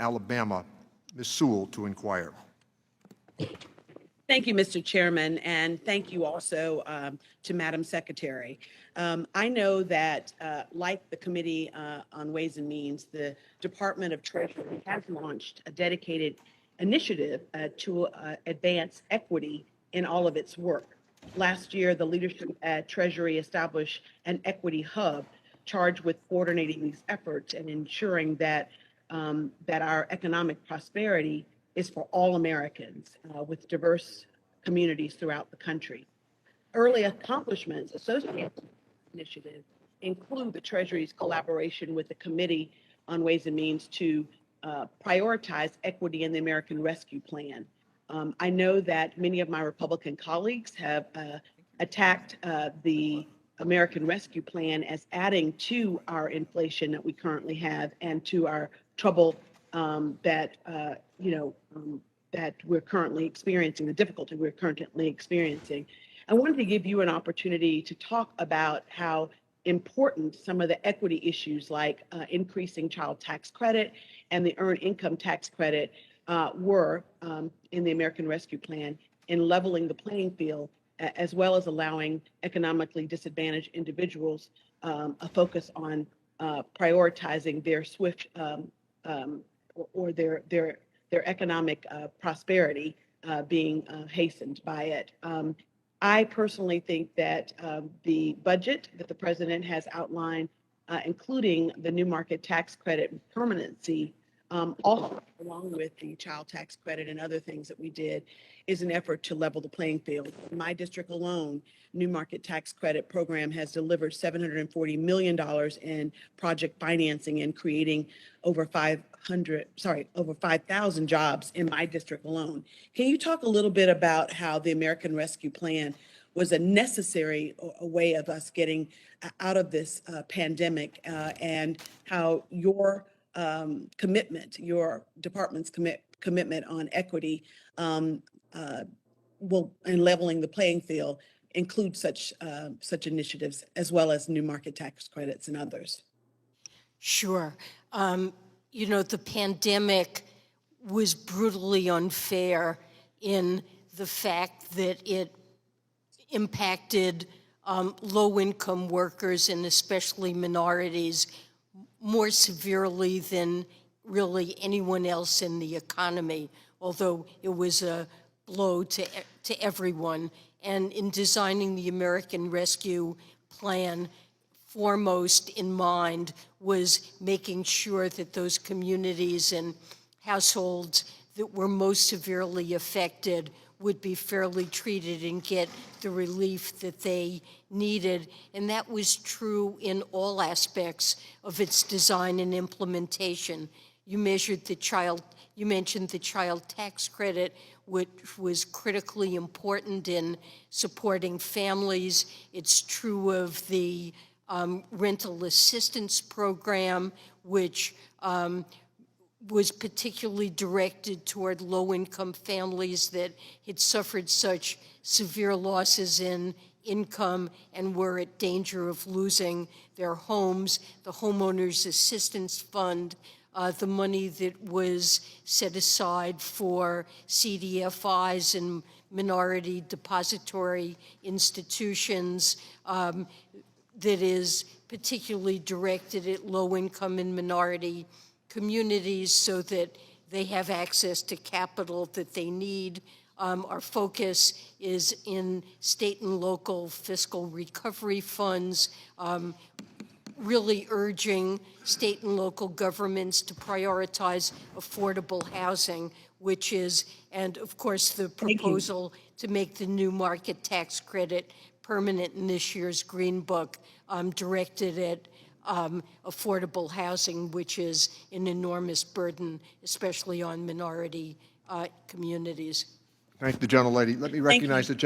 Alabama. Ms. Sewell to inquire. Thank you, Mr. Chairman, and thank you also to Madam Secretary. I know that, like the Committee on Ways and Means, the Department of Treasury has launched a dedicated initiative to advance equity in all of its work. Last year, the leadership at Treasury established an equity hub charged with coordinating these efforts and ensuring that that our economic prosperity is for all Americans with diverse communities throughout the country. Early accomplishments associated with the initiative include the Treasury's collaboration with the Committee on Ways and Means to prioritize equity in the American Rescue Plan. I know that many of my Republican colleagues have attacked the American Rescue Plan as adding to our inflation that we currently have and to our trouble that we're currently experiencing, the difficulty we're currently experiencing. I wanted to give you an opportunity to talk about how important some of the equity issues like increasing child tax credit and the earned income tax credit were in the American Rescue Plan in leveling the playing field, as well as allowing economically disadvantaged individuals a focus on prioritizing their swift or their economic prosperity being hastened by it. I personally think that the budget that the president has outlined, including the new market tax credit permanency, also along with the child tax credit and other things that we did, is an effort to level the playing field. In my district alone, new market tax credit program has delivered $740 million in project financing and creating over 5,000 jobs in my district alone. Can you talk a little bit about how the American Rescue Plan was a necessary way of us getting out of this pandemic and how your commitment, your department's commitment on equity will, and leveling the playing field, include such initiatives, as well as new market tax credits and others? Sure. The pandemic was brutally unfair in the fact that it impacted low-income workers and especially minorities more severely than really anyone else in the economy, although it was a blow to everyone. And in designing the American Rescue Plan, foremost in mind was making sure that those communities and households that were most severely affected would be fairly treated and get the relief that they needed. And that was true in all aspects of its design and implementation. You mentioned the child tax credit, which was critically important in supporting families. It's true of the rental assistance program, which was particularly directed toward low-income families that had suffered such severe losses in income and were at danger of losing their homes. The Homeowners Assistance Fund, the money that was set aside for CDFIs and minority depository institutions, that is particularly directed at low-income and minority communities so that they have access to capital that they need. Our focus is in state and local fiscal recovery funds, really urging state and local governments to prioritize affordable housing, which is, and of course, the proposal to make the new market tax credit permanent in this year's Green Book, directed at affordable housing, which is an enormous burden, especially on minority communities. Thank the gentlelady. Let me recognize the